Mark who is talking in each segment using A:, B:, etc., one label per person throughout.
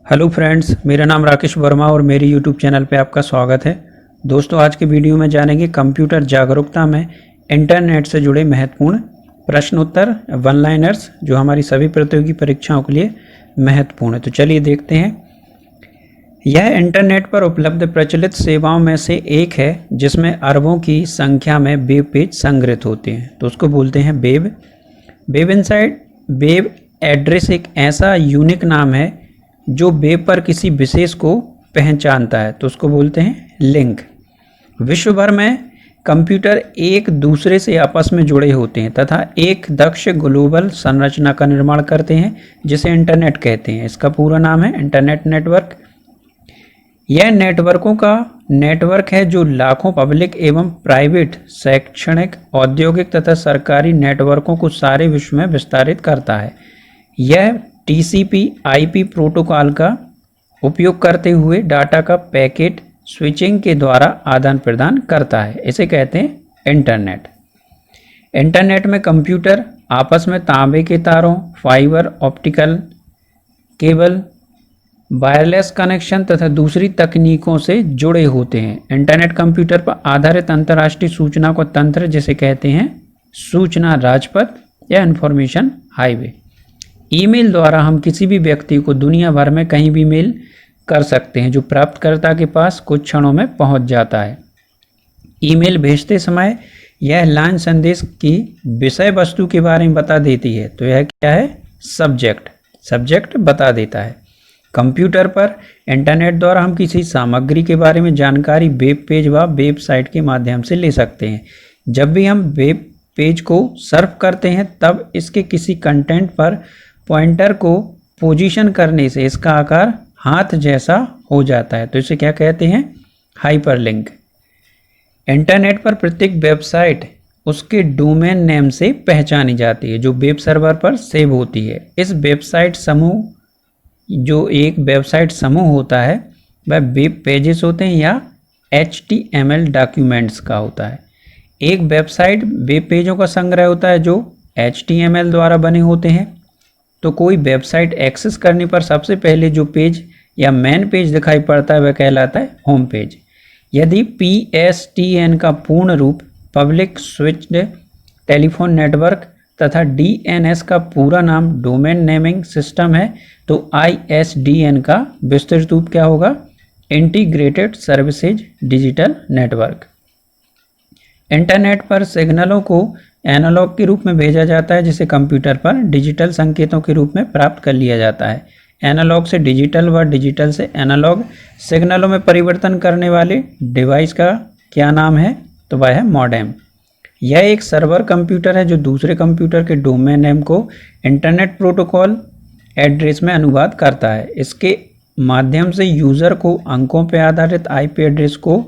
A: Hello friends, मेरा नाम राकेश वर्मा और मेरी यूट्यूब चैनल पे आपका स्वागत है। दोस्तों, आज की वीडियो में जानेंगे कंप्यूटर जागरूकता में इंटरनेट से जुड़े महत्वपूर्ण प्रश्न उत्तर वन लाइनर्स जो हमारी सभी प्रतियोगी परीक्षाओं के लिए महत्वपूर्ण है। तो चलिए देखते हैं। यह इंटरनेट पर उपलब्ध प्रचलित सेवाओं में से एक है जिसमें अरबों की संख्या में वेब पेज संग्रहित होते हैं, तो उसको बोलते हैं web. Web inside web address एक ऐसा यूनिक नाम है जो वेब पर किसी विशेष को पहचानता है, तो उसको बोलते हैं लिंक। विश्व भर में कंप्यूटर एक दूसरे से आपस में जुड़े होते हैं तथा एक दक्ष ग्लोबल संरचना का निर्माण करते हैं जिसे इंटरनेट कहते हैं। इसका पूरा नाम है इंटरनेट नेटवर्क। यह नेटवर्कों का नेटवर्क है जो लाखों पब्लिक एवं प्राइवेट, शैक्षणिक, औद्योगिक तथा सरकारी नेटवर्कों को सारे विश्व में विस्तारित करता है। यह TCP/IP प्रोटोकॉल का उपयोग करते हुए डाटा का पैकेट स्विचिंग के द्वारा आदान प्रदान करता है। इसे कहते हैं इंटरनेट। इंटरनेट में कंप्यूटर आपस में तांबे के तारों, fibre optical cable, wireless connection तथा दूसरी तकनीकों से जुड़े होते हैं। इंटरनेट कंप्यूटर पर आधारित अंतर्राष्ट्रीय सूचना को तंत्र जिसे कहते हैं सूचना राजपथ या इंफॉर्मेशन हाईवे। ईमेल द्वारा हम किसी भी व्यक्ति को दुनिया भर में कहीं भी मेल कर सकते हैं जो प्राप्तकर्ता के पास कुछ क्षणों में पहुंच जाता है। ईमेल भेजते समय यह लाइन संदेश की विषय वस्तु के बारे में बता देती है, तो यह क्या है? सब्जेक्ट बता देता है। कंप्यूटर पर इंटरनेट द्वारा हम किसी सामग्री के बारे में जानकारी वेब पेज व वेबसाइट के माध्यम से ले सकते हैं। जब भी हम वेब पेज को सर्फ करते हैं तब इसके किसी कंटेंट पर पॉइंटर को पोजीशन करने से इसका आकार हाथ जैसा हो जाता है, तो इसे क्या कहते हैं? हाइपरलिंक। इंटरनेट पर प्रत्येक वेबसाइट उसके डोमेन नेम से पहचानी जाती है जो वेब सर्वर पर सेव होती है। इस वेबसाइट समूह जो एक वेबसाइट समूह होता है वह वेब पेजेस होते हैं या HTML डॉक्यूमेंट्स का होता है। एक वेबसाइट वेब पेजों का संग्रह होता है जो HTML द्वारा बने होते हैं। तो कोई वेबसाइट एक्सेस करने पर सबसे पहले जो पेज या मेन पेज दिखाई पड़ता है वह कहलाता है होम पेज। यदि PSTN का पूर्ण रूप पब्लिक स्विच्ड टेलीफोन नेटवर्क तथा DNS का पूरा नाम डोमेन नेमिंग सिस्टम है तो ISDN का विस्तृत रूप क्या होगा? Integrated services digital network. Internet पर सिग्नलों को एनालॉग के रूप में भेजा जाता है जिसे कंप्यूटर पर डिजिटल संकेतों के रूप में प्राप्त कर लिया जाता है। एनालॉग से डिजिटल व डिजिटल से एनालॉग सिग्नलों में परिवर्तन करने वाले डिवाइस का क्या नाम है? तो वह है मॉडेम। यह एक सर्वर कंप्यूटर है जो दूसरे कंप्यूटर के डोमेन नेम को इंटरनेट प्रोटोकॉल एड्रेस में अनुवाद करता है। इसके माध्यम से यूज़र को अंकों पर आधारित IP एड्रेस को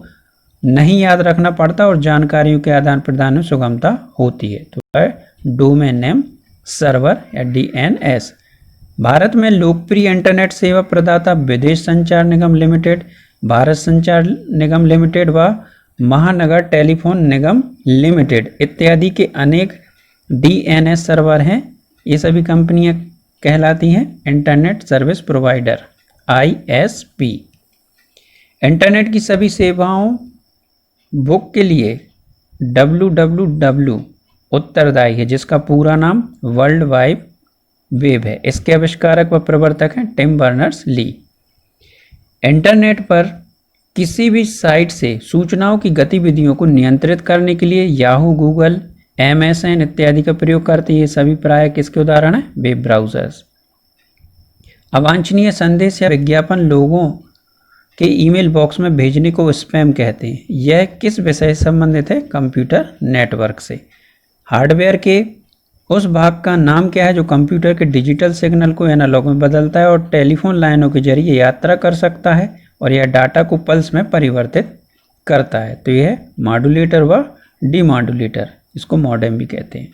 A: नहीं याद रखना पड़ता और जानकारियों के आदान प्रदान में सुगमता होती है, तो है डोमेन नेम सर्वर या DNS। भारत में लोकप्रिय इंटरनेट सेवा प्रदाता विदेश संचार निगम लिमिटेड, भारत संचार निगम लिमिटेड व महानगर टेलीफोन निगम लिमिटेड इत्यादि के अनेक DNS सर्वर हैं। ये सभी कंपनियां कहलाती हैं internet service provider ISP। Internet की सभी सेवाओं बुक के लिए www उत्तरदायी है जिसका पूरा नाम वर्ल्ड वाइड वेब है। इसके आविष्कारक व प्रवर्तक हैं टिम बर्नर्स-ली। इंटरनेट पर किसी भी साइट से सूचनाओं की गतिविधियों को नियंत्रित करने के लिए याहू, गूगल, MSN इत्यादि का प्रयोग करते हैं। ये सभी प्रायः किसके उदाहरण हैं? Web browsers. अवांछनीय संदेश या विज्ञापन लोगों के ईमेल बॉक्स में भेजने को स्पैम कहते हैं। यह किस विषय से संबंधित है? कंप्यूटर नेटवर्क से। हार्डवेयर के उस भाग का नाम क्या है जो कंप्यूटर के डिजिटल सिग्नल को एनालॉग में बदलता है और टेलीफोन लाइनों के जरिए यात्रा कर सकता है और यह डाटा को पल्स में परिवर्तित करता है? तो यह मॉड्यूलेटर व डीमॉड्यूलेटर, इसको मॉडेम भी कहते हैं।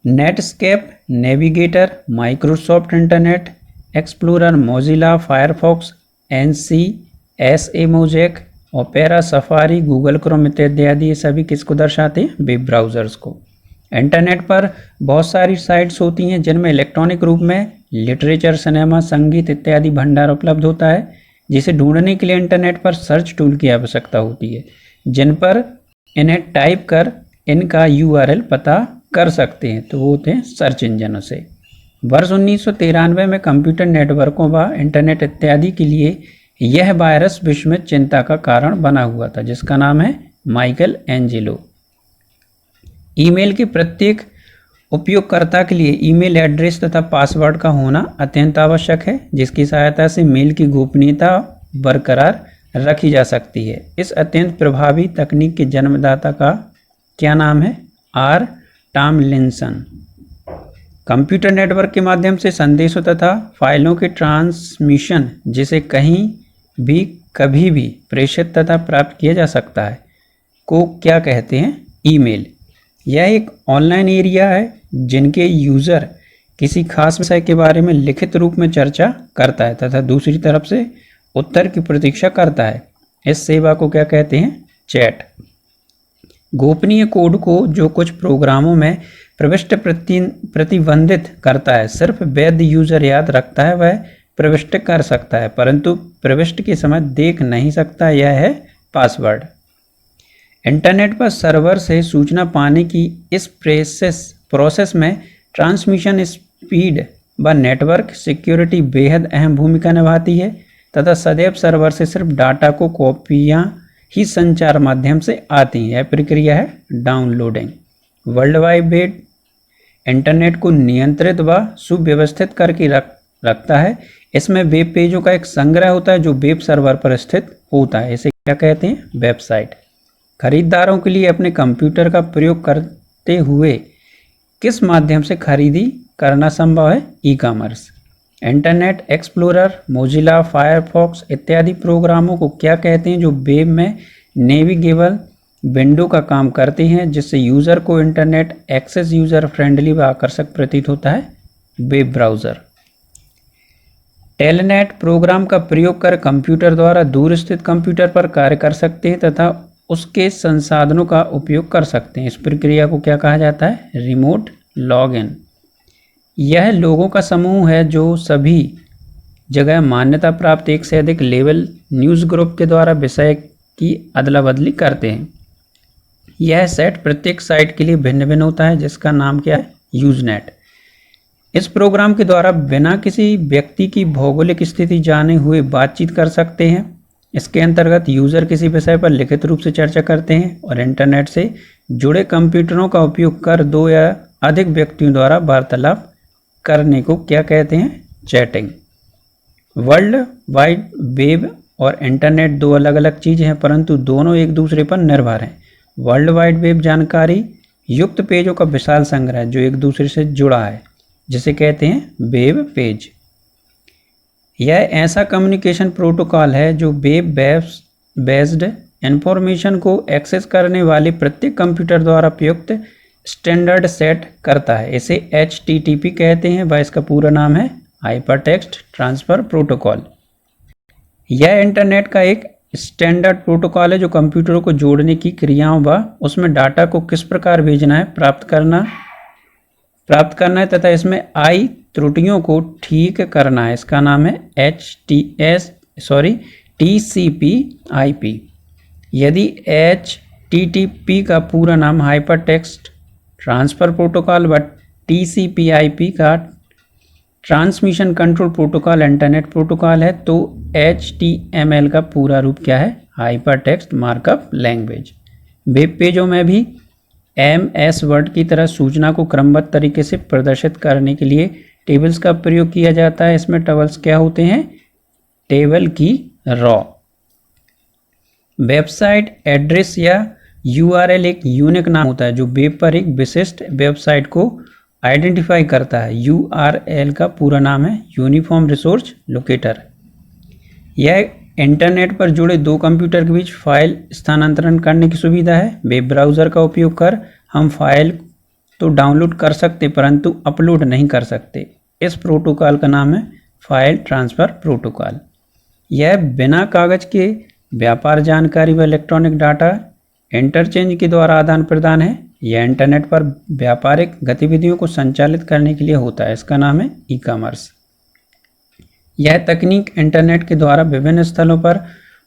A: Netscape, navigator, Microsoft internet Explorer, Mozilla Firefox, NCSA mosaic, opera, safari, Google Chrome इत्यादि ये सभी किसको दर्शाते हैं? वेब ब्राउज़र्स को। इंटरनेट पर बहुत सारी साइट्स होती हैं जिनमें इलेक्ट्रॉनिक रूप में लिटरेचर, सिनेमा, संगीत इत्यादि भंडार उपलब्ध होता है, जिसे ढूंढने के लिए इंटरनेट पर सर्च टूल की आवश्यकता होती है, जिन पर इन्हें टाइप कर इनका URL पता कर सकते हैं। तो वो होते हैं सर्च इंजनों से। वर्ष 1993 में कंप्यूटर नेटवर्कों व इंटरनेट इत्यादि के लिए यह वायरस विश्व में चिंता का कारण बना हुआ था, जिसका नाम है माइकल एंजेलो। ईमेल के प्रत्येक उपयोगकर्ता के लिए ईमेल एड्रेस तथा पासवर्ड का होना अत्यंत आवश्यक है, जिसकी सहायता से मेल की गोपनीयता बरकरार रखी जा सकती है। इस अत्यंत प्रभावी तकनीक के जन्मदाता का क्या नाम है? R. टॉमलिंसन। कंप्यूटर नेटवर्क के माध्यम से संदेशों तथा फाइलों के ट्रांसमिशन, जिसे कहीं भी कभी भी प्रेषित तथा प्राप्त किया जा सकता है, को क्या कहते हैं? ईमेल। यह एक ऑनलाइन एरिया है जिनके यूज़र किसी खास विषय के बारे में लिखित रूप में चर्चा करता है तथा दूसरी तरफ से उत्तर की प्रतीक्षा करता है। इस सेवा को क्या कहते हैं? चैट। गोपनीय कोड को जो कुछ प्रोग्रामों में प्रविष्टि प्रतिबंधित करता है, सिर्फ वैध यूजर याद रखता है, वह प्रविष्ट कर सकता है, परंतु प्रविष्टि के समय देख नहीं सकता। यह है पासवर्ड। इंटरनेट पर सर्वर से सूचना पाने की इस प्रोसेस में ट्रांसमिशन स्पीड व नेटवर्क सिक्योरिटी बेहद अहम भूमिका निभाती है तथा सदैव सर्वर से सिर्फ डाटा को कॉपियाँ ही संचार माध्यम से आती हैं। यह प्रक्रिया है downloading. World wide web internet को नियंत्रित व सुव्यवस्थित करके रखता है। इसमें वेब पेजों का एक संग्रह होता है जो वेब सर्वर पर स्थित होता है। इसे क्या कहते हैं? वेबसाइट। खरीदारों के लिए अपने कंप्यूटर का प्रयोग करते हुए किस माध्यम से खरीदी करना संभव है? E-commerce. Internet Explorer, Mozilla, Firefox इत्यादि प्रोग्रामों को क्या कहते हैं जो वेब में नेविगेबल विंडो का काम करते हैं, जिससे यूज़र को इंटरनेट एक्सेस यूज़र फ्रेंडली व आकर्षक प्रतीत होता है? Web browser. टेलनेट प्रोग्राम का प्रयोग कर कंप्यूटर द्वारा दूर स्थित कंप्यूटर पर कार्य कर सकते हैं तथा उसके संसाधनों का उपयोग कर सकते हैं। इस प्रक्रिया को क्या कहा जाता है? Remote login. यह लोगों का समूह है जो सभी जगह मान्यता प्राप्त एक से अधिक लेवल न्यूज़ ग्रुप के द्वारा विषय की अदला बदली करते हैं। यह सेट प्रत्येक साइट के लिए भिन्न भिन्न होता है, जिसका नाम क्या है? यूजनेट। इस प्रोग्राम के द्वारा बिना किसी व्यक्ति की भौगोलिक स्थिति जाने हुए बातचीत कर सकते हैं। इसके अंतर्गत यूज़र किसी विषय पर लिखित रूप से चर्चा करते हैं और इंटरनेट से जुड़े कंप्यूटरों का उपयोग कर दो या अधिक व्यक्तियों द्वारा वार्तालाप करने को क्या कहते हैं? चैटिंग। वर्ल्ड वाइड वेब और इंटरनेट दो अलग अलग चीज़ें हैं, परंतु दोनों एक दूसरे पर निर्भर हैं। वर्ल्ड वाइड वेब जानकारी युक्त पेजों का विशाल संग्रह जो एक दूसरे से जुड़ा है, जिसे कहते हैं वेब पेज। यह ऐसा कम्युनिकेशन प्रोटोकॉल है जो वेब बेस्ड इंफॉर्मेशन को एक्सेस करने वाले प्रत्येक कंप्यूटर द्वारा उपयुक्त स्टैंडर्ड सेट करता है। इसे HTTP कहते हैं व इसका पूरा नाम है हाइपरटेक्स्ट ट्रांसफर प्रोटोकॉल। यह इंटरनेट का एक स्टैंडर्ड प्रोटोकॉल है जो कंप्यूटरों को जोड़ने की क्रियाओं व उसमें डाटा को किस प्रकार भेजना है, प्राप्त करना है तथा इसमें आई त्रुटियों को ठीक करना है। इसका नाम है TCP/IP। यदि HTTP का पूरा नाम हाइपरटेक्स्ट ट्रांसफर प्रोटोकॉल व TCP/IP का transmission control protocol internet protocol है, तो HTML का पूरा रूप क्या है? Hypertext markup language. वेब पेजों में भी MS वर्ड की तरह सूचना को क्रमबद्ध तरीके से प्रदर्शित करने के लिए टेबल्स का प्रयोग किया जाता है। इसमें टेबल्स क्या होते हैं? टेबल की रॉ। वेबसाइट एड्रेस या URL एक यूनिक नाम होता है जो वेब पर एक विशिष्ट वेबसाइट को आइडेंटिफाई करता है। URL का पूरा नाम है यूनिफॉर्म रिसोर्स लोकेटर। यह इंटरनेट पर जुड़े दो कंप्यूटर के बीच फाइल स्थानांतरण करने की सुविधा है। वेब ब्राउज़र का उपयोग कर हम फाइल तो डाउनलोड कर सकते परंतु अपलोड नहीं कर सकते। इस प्रोटोकॉल का नाम है फाइल ट्रांसफ़र प्रोटोकॉल। यह बिना कागज के व्यापार जानकारी व इलेक्ट्रॉनिक डाटा इंटरचेंज के द्वारा आदान प्रदान है। यह इंटरनेट पर व्यापारिक गतिविधियों को संचालित करने के लिए होता है। इसका नाम है ई-कॉमर्स। यह तकनीक इंटरनेट के द्वारा विभिन्न स्थलों पर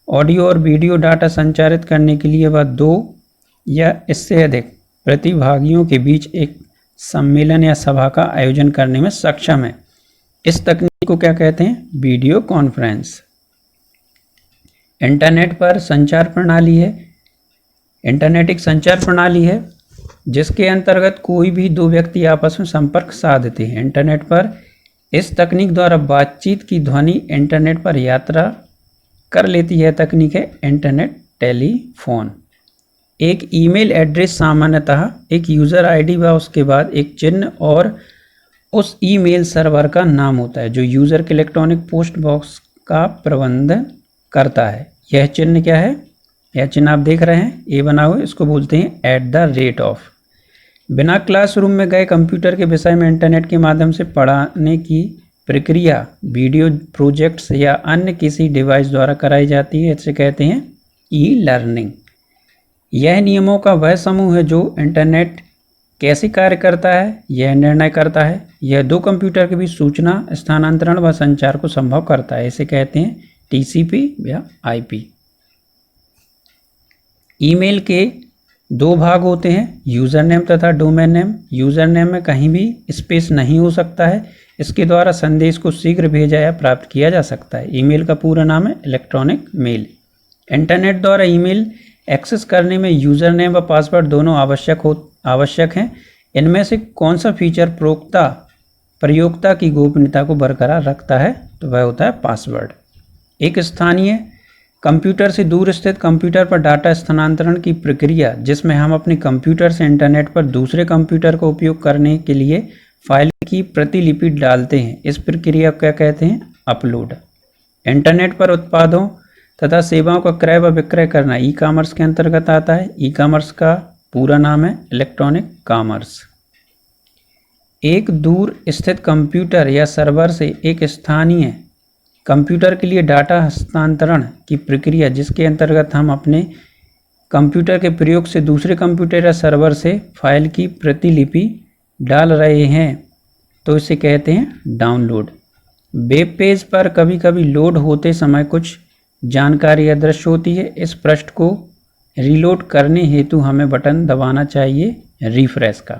A: ऑडियो और वीडियो डाटा संचारित करने के लिए वह 2 या इससे अधिक प्रतिभागियों के बीच एक सम्मेलन या सभा का आयोजन करने में सक्षम है। इस तकनीक को क्या कहते हैं? Video conference. इंटरनेट पर संचार प्रणाली है, इंटरनेट एक संचार प्रणाली है जिसके अंतर्गत कोई भी 2 व्यक्ति आपस में संपर्क साधते हैं। इंटरनेट पर इस तकनीक द्वारा बातचीत की ध्वनि इंटरनेट पर यात्रा कर लेती है। तकनीक है इंटरनेट टेलीफोन। एक ईमेल एड्रेस सामान्यतः एक यूज़र आईडी व उसके बाद एक चिन्ह और उस ईमेल सर्वर का नाम होता है जो यूज़र के इलेक्ट्रॉनिक पोस्ट बॉक्स का प्रबंधन करता है। यह चिन्ह क्या है? यह चिन्ह आप देख रहे हैं, ए बना हुआ, इसको बोलते हैं @। बिना क्लासरूम में गए कंप्यूटर के विषय में इंटरनेट के माध्यम से पढ़ाने की प्रक्रिया वीडियो प्रोजेक्ट्स या अन्य किसी डिवाइस द्वारा कराई जाती है। इसे कहते हैं ई लर्निंग। यह नियमों का वह समूह है जो इंटरनेट कैसे कार्य करता है यह निर्णय करता है। यह 2 कंप्यूटर के बीच सूचना स्थानांतरण व संचार को संभव करता है। इसे कहते हैं TCP या IP। ईमेल के 2 भाग होते हैं, यूज़र नेम तथा डोमेन नेम। यूज़र नेम में कहीं भी स्पेस नहीं हो सकता है। इसके द्वारा संदेश को शीघ्र भेजा या प्राप्त किया जा सकता है। ईमेल का पूरा नाम है इलेक्ट्रॉनिक मेल। इंटरनेट द्वारा ईमेल एक्सेस करने में यूज़र नेम व पासवर्ड दोनों आवश्यक हैं। इनमें से कौन सा फीचर प्रयोक्ता की गोपनीयता को बरकरार रखता है? तो वह होता है पासवर्ड। एक स्थानीय कंप्यूटर से दूर स्थित कंप्यूटर पर डाटा स्थानांतरण की प्रक्रिया जिसमें हम अपने कंप्यूटर से इंटरनेट पर दूसरे कंप्यूटर का उपयोग करने के लिए फाइल की प्रतिलिपि डालते हैं। इस प्रक्रिया को क्या कहते हैं? अपलोड। इंटरनेट पर उत्पादों तथा सेवाओं का क्रय व विक्रय करना ई कॉमर्स के अंतर्गत आता है। ई कॉमर्स का पूरा नाम है इलेक्ट्रॉनिक कॉमर्स। एक दूर स्थित कंप्यूटर या सर्वर से एक स्थानीय कंप्यूटर के लिए डाटा हस्तांतरण की प्रक्रिया जिसके अंतर्गत हम अपने कंप्यूटर के प्रयोग से दूसरे कंप्यूटर या सर्वर से फाइल की प्रतिलिपि डाल रहे हैं तो इसे कहते हैं डाउनलोड। वेब पेज पर कभी कभी लोड होते समय कुछ जानकारी अदृश्य होती है। इस पृष्ठ को रीलोड करने हेतु हमें बटन दबाना चाहिए रिफ्रेश का।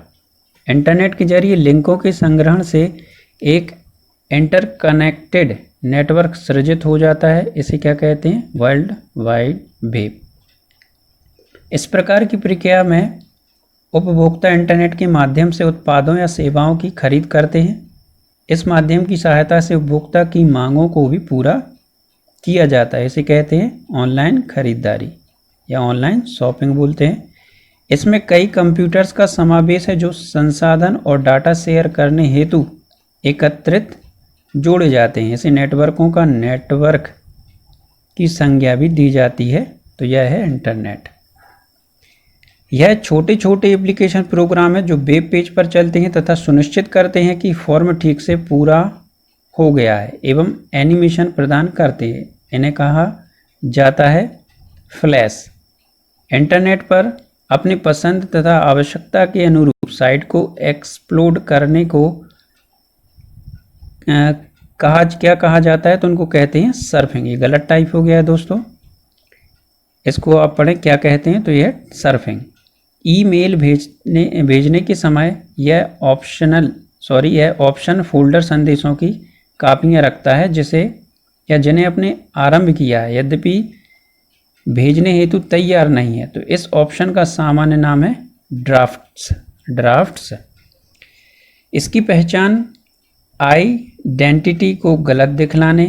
A: इंटरनेट के जरिए लिंकों के संग्रहण से एक इंटरकनेक्टेड नेटवर्क सृजित हो जाता है। इसे क्या कहते हैं? World wide web. इस प्रकार की प्रक्रिया में उपभोक्ता इंटरनेट के माध्यम से उत्पादों या सेवाओं की खरीद करते हैं। इस माध्यम की सहायता से उपभोक्ता की मांगों को भी पूरा किया जाता है। इसे कहते हैं ऑनलाइन खरीदारी या ऑनलाइन शॉपिंग बोलते हैं। इसमें कई कंप्यूटर्स का समावेश है जो संसाधन और डाटा शेयर करने हेतु एकत्रित जोड़े जाते हैं। इसे नेटवर्कों का नेटवर्क की संज्ञा भी दी जाती है। तो यह है इंटरनेट। यह छोटे छोटे एप्लीकेशन प्रोग्राम है जो वेब पेज पर चलते हैं तथा सुनिश्चित करते हैं कि फॉर्म ठीक से पूरा हो गया है एवं एनिमेशन प्रदान करते हैं। इन्हें कहा जाता है फ्लैश। इंटरनेट पर अपनी पसंद तथा आवश्यकता के अनुरूप साइट को एक्सप्लोड करने को क्या कहा जाता है? तो उनको कहते हैं सर्फिंग। ये गलत टाइप हो गया है दोस्तों, इसको आप पढ़ें क्या कहते हैं। तो यह सर्फिंग। ईमेल भेजने के समय यह ऑप्शन फोल्डर संदेशों की कापियाँ रखता है जिन्हें अपने आरंभ किया है यद्यपि भेजने हेतु तैयार नहीं है। तो इस ऑप्शन का सामान्य नाम है ड्राफ्ट्स। इसकी पहचान आइडेंटिटी को गलत दिखलाने,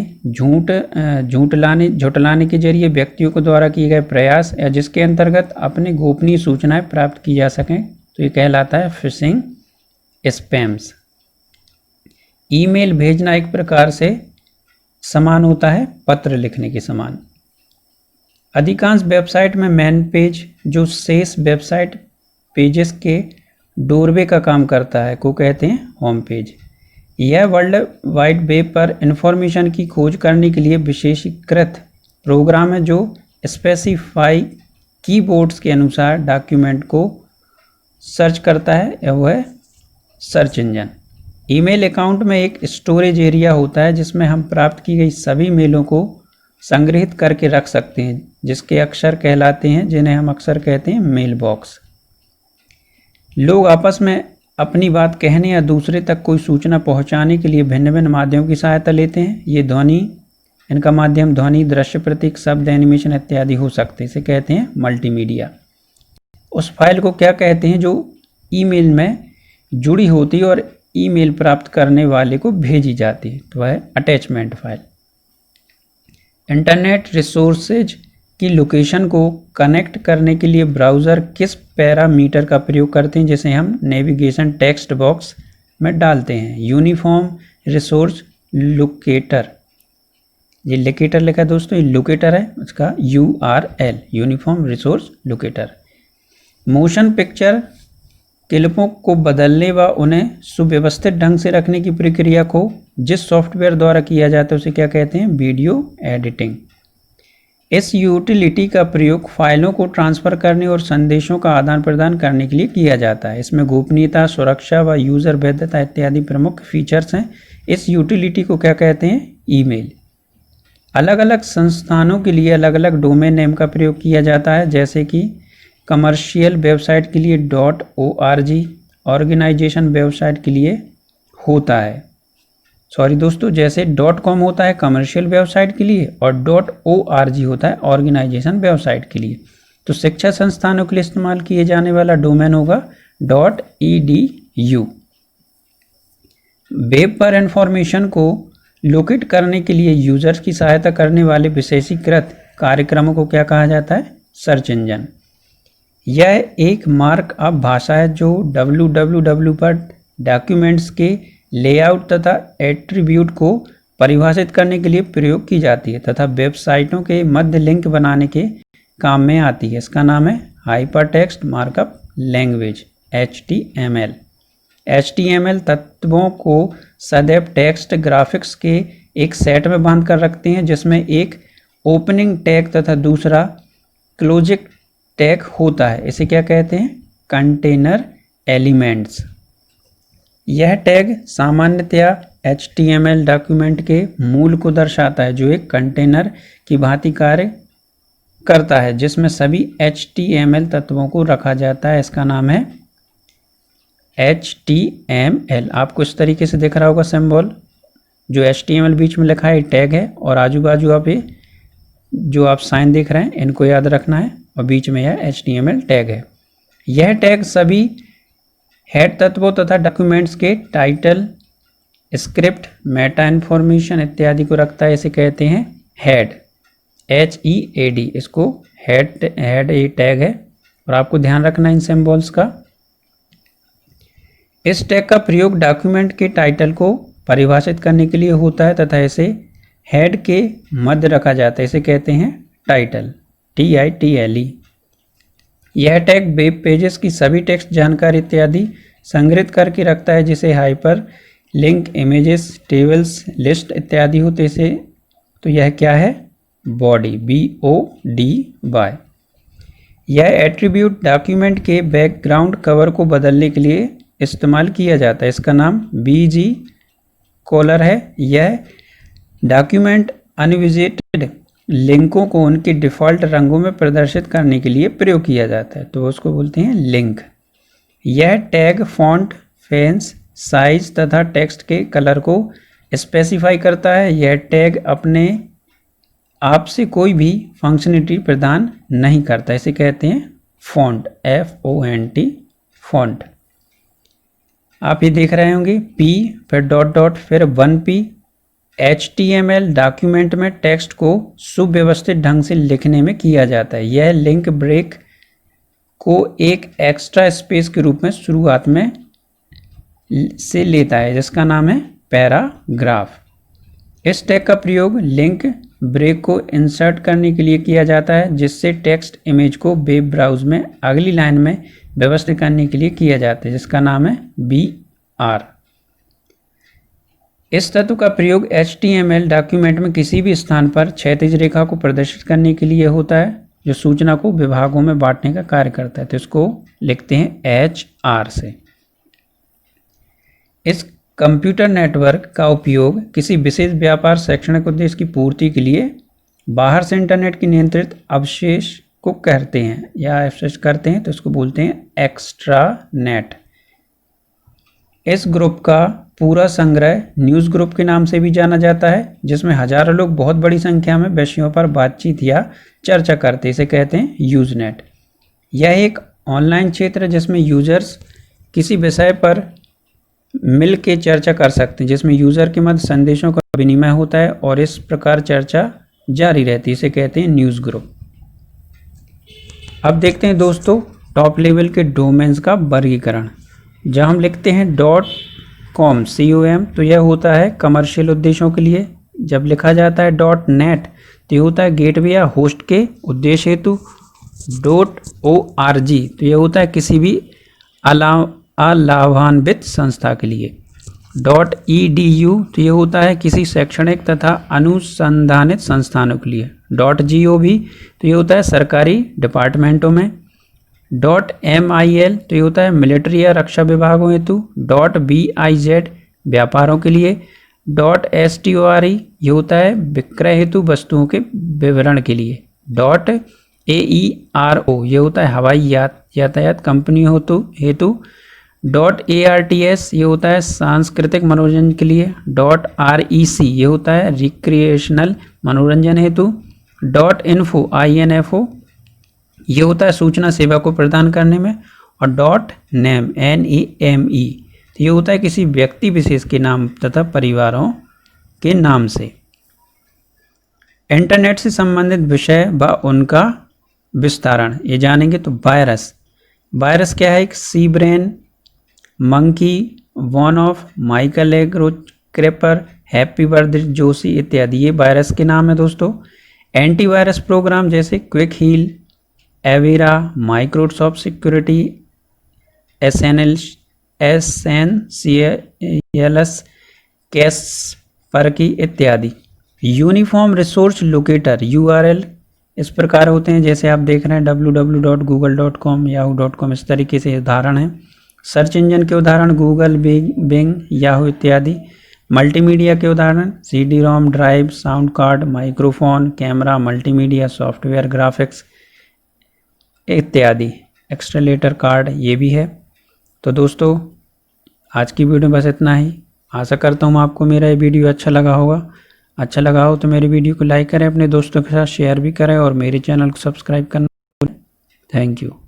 A: झुटलाने के जरिए व्यक्तियों के द्वारा किए गए प्रयास या जिसके अंतर्गत अपनी गोपनीय सूचनाएं प्राप्त की जा सकें तो ये कहलाता है फिशिंग स्पैम्स। ईमेल भेजना एक प्रकार से समान होता है पत्र लिखने के समान। अधिकांश वेबसाइट में मेन पेज जो शेष वेबसाइट पेजेस के डोरवे का काम करता है को कहते हैं होम पेज। यह वर्ल्ड वाइड वेब पर इंफॉर्मेशन की खोज करने के लिए विशेषीकृत प्रोग्राम है जो स्पेसिफाई कीवर्ड्स के अनुसार डॉक्यूमेंट को सर्च करता है। वह है सर्च इंजन। ईमेल अकाउंट में एक स्टोरेज एरिया होता है जिसमें हम प्राप्त की गई सभी मेलों को संग्रहित करके रख सकते हैं, जिसके अक्षर कहलाते हैं, जिन्हें हम अक्सर कहते हैं मेल बॉक्स। लोग आपस में अपनी बात कहने या दूसरे तक कोई सूचना पहुंचाने के लिए भिन्न भिन्न माध्यमों की सहायता लेते हैं। ये इनका माध्यम ध्वनि, दृश्य, प्रतीक, शब्द, एनिमेशन इत्यादि हो सकते हैं। इसे कहते हैं मल्टीमीडिया। उस फाइल को क्या कहते हैं जो ईमेल में जुड़ी होती है और ईमेल प्राप्त करने वाले को भेजी जाती है, तो वह है अटैचमेंट फाइल। इंटरनेट रिसोर्सेज की लोकेशन को कनेक्ट करने के लिए ब्राउज़र किस पैरामीटर का प्रयोग करते हैं, जिसे हम नेविगेशन टेक्स्ट बॉक्स में डालते हैं? Uniform resource locator. ये लोकेटर लिखा है दोस्तों, ये लोकेटर है, उसका URL uniform resource locator. Motion picture क्लिपों को बदलने व उन्हें सुव्यवस्थित ढंग से रखने की प्रक्रिया को जिस सॉफ्टवेयर द्वारा किया जाता है उसे क्या कहते हैं? Video editing. इस यूटिलिटी का प्रयोग फाइलों को ट्रांसफ़र करने और संदेशों का आदान प्रदान करने के लिए किया जाता है। इसमें गोपनीयता, सुरक्षा व यूज़र भेद्यता इत्यादि प्रमुख फीचर्स हैं। इस यूटिलिटी को क्या कहते हैं? ईमेल। अलग अलग संस्थानों के लिए अलग अलग डोमेन नेम का प्रयोग किया जाता है, जैसे कि कमर्शियल वेबसाइट के लिए .org, ऑर्गेनाइजेशन वेबसाइट के लिए होता है, जैसे .com होता है कमर्शियल वेबसाइट के लिए और .org होता है ऑर्गेनाइजेशन वेबसाइट के लिए। तो शिक्षा संस्थानों के लिए इस्तेमाल किए जाने वाला डोमेन होगा .edu। वेब पर इंफॉर्मेशन को लोकेट करने के लिए यूजर्स की सहायता करने वाले विशेषीकृत कार्यक्रमों को क्या कहा जाता है? Search engine. यह एक मार्कअप भाषा है जो www पर डॉक्यूमेंट्स के लेआउट तथा एट्रीब्यूट को परिभाषित करने के लिए प्रयोग की जाती है तथा वेबसाइटों के मध्य लिंक बनाने के काम में आती है। इसका नाम है hypertext markup language HTML। HTML तत्वों को सदैव टेक्स्ट ग्राफिक्स के एक सेट में बांध कर रखते हैं, जिसमें एक ओपनिंग टैग तथा दूसरा क्लोजिंग टैग होता है। इसे क्या कहते हैं? Container elements. यह टैग सामान्यतया HTML डॉक्यूमेंट के मूल को दर्शाता है, जो एक कंटेनर की भांति कार्य करता है, जिसमें सभी HTML तत्वों को रखा जाता है। इसका नाम है HTML। आपको इस तरीके से दिख रहा होगा सिंबल, जो HTML बीच में लिखा है टैग है, और आजू बाजू आप ये जो आप साइन देख रहे हैं इनको याद रखना है, और बीच में यह HTML टैग है। यह टैग सभी हेड तत्वों तथा डॉक्यूमेंट्स के टाइटल, स्क्रिप्ट, मेटा इन्फॉर्मेशन इत्यादि को रखता है। इसे कहते हैं हेड, HEAD। इसको हेड ये टैग है, और आपको ध्यान रखना है इन सिंबल्स का। इस टैग का प्रयोग डॉक्यूमेंट के टाइटल को परिभाषित करने के लिए होता है तथा इसे हेड के मध्य रखा जाता है। इसे कहते हैं टाइटल, TITLE। यह टैग वेब पेजेस की सभी टेक्स्ट जानकारी इत्यादि संग्रहित करके रखता है, जिसे hyper link, images, tables, list इत्यादि होते से। तो यह क्या है? Body, BODY। यह एट्रीब्यूट डॉक्यूमेंट के बैकग्राउंड कवर को बदलने के लिए इस्तेमाल किया जाता है। इसका नाम BG कॉलर है। यह डॉक्यूमेंट अनविजिटेड लिंकों को उनके डिफ़ॉल्ट रंगों में प्रदर्शित करने के लिए प्रयोग किया जाता है, तो उसको बोलते हैं लिंक। यह टैग फॉन्ट, फेंस, साइज तथा टेक्स्ट के कलर को स्पेसिफाई करता है। यह टैग अपने आप से कोई भी फंक्शनलिटी प्रदान नहीं करता। इसे कहते हैं फॉन्ट, FONT, फॉन्ट। आप ये देख रहे होंगे P, फिर डॉट, फिर 1P। HTML डॉक्यूमेंट में टेक्स्ट को सुव्यवस्थित ढंग से लिखने में किया जाता है। यह लिंक ब्रेक को एक एक्स्ट्रा स्पेस के रूप में शुरुआत में से लेता है, जिसका नाम है पैराग्राफ। इस टैग का प्रयोग लिंक ब्रेक को इंसर्ट करने के लिए किया जाता है, जिससे टेक्स्ट इमेज को वेब ब्राउज में अगली लाइन में व्यवस्थित करने के लिए किया जाता है, जिसका नाम है BR। इस तत्व का प्रयोग HTML डॉक्यूमेंट में किसी भी स्थान पर क्षैतिज रेखा को प्रदर्शित करने के लिए होता है, जो सूचना को विभागों में बांटने का कार्य करता है। तो इसको लिखते हैं HR से। इस कंप्यूटर नेटवर्क का उपयोग किसी विशेष व्यापार शैक्षणिक उद्देश्य की पूर्ति के लिए बाहर से इंटरनेट की नियंत्रित अवशेष को कहते हैं या एक्सेस करते हैं, तो इसको बोलते हैं एक्स्ट्रा नेट। इस ग्रुप का पूरा संग्रह न्यूज़ ग्रुप के नाम से भी जाना जाता है, जिसमें हजारों लोग बहुत बड़ी संख्या में विषयों पर बातचीत या चर्चा करते हैं। इसे कहते हैं यूजनेट। यह एक ऑनलाइन क्षेत्र है जिसमें यूजर्स किसी विषय पर मिल के चर्चा कर सकते हैं, जिसमें यूज़र के मध्य संदेशों का विनिमय होता है और इस प्रकार चर्चा जारी रहती है। इसे कहते हैं न्यूज़ ग्रुप। अब देखते हैं दोस्तों टॉप लेवल के डोमेन्स का वर्गीकरण। जब हम लिखते हैं .com तो यह होता है कमर्शियल उद्देश्यों के लिए। जब लिखा जाता है .net तो यह होता है गेटवे या होस्ट के उद्देश्य हेतु। .org तो यह होता है किसी भी अलाभान्वित संस्था के लिए। .edu तो यह होता है किसी शैक्षणिक तथा अनुसंधानित संस्थानों के लिए। .gov तो यह होता है सरकारी डिपार्टमेंटों में। .mil तो ये होता है मिलिट्री या रक्षा विभागों हेतु। .biz व्यापारों के लिए। .store ये होता है विक्रय हेतु वस्तुओं के विवरण के लिए। .aero ये होता है हवाई यातायात कंपनियों हेतु। .arts ये होता है सांस्कृतिक मनोरंजन के लिए। .rec ये होता है रिक्रिएशनल मनोरंजन हेतु। .info ये होता है सूचना सेवा को प्रदान करने में। और .name NAME तो ये होता है किसी व्यक्ति विशेष के नाम तथा परिवारों के नाम से। इंटरनेट से संबंधित विषय व उनका विस्तारण ये जानेंगे। तो वायरस क्या है? एक C Brain, Monkey, One Half, Michelangelo, Creeper, Happy Birthday Joshi इत्यादि ये वायरस के नाम है दोस्तों। एंटीवायरस प्रोग्राम जैसे Quick Heal, Avira, Microsoft security, SNCLS, Kaspersky इत्यादि। यूनिफॉर्म रिसोर्स लोकेटर URL इस प्रकार होते हैं जैसे आप देख रहे हैं www.google.com, yahoo.com इस तरीके से उदाहरण हैं। सर्च इंजन के उदाहरण गूगल, बिंग, याहू इत्यादि। मल्टीमीडिया के उदाहरण CD-ROM, drive, sound card, microphone, camera, multimedia, software, graphics इत्यादि। एक्सटेलेटर कार्ड ये भी है। तो दोस्तों आज की वीडियो बस इतना ही। आशा करता हूँ आपको मेरा ये वीडियो अच्छा लगा होगा। अच्छा लगा हो तो मेरी वीडियो को लाइक करें, अपने दोस्तों के साथ शेयर भी करें और मेरे चैनल को सब्सक्राइब करना। Thank you.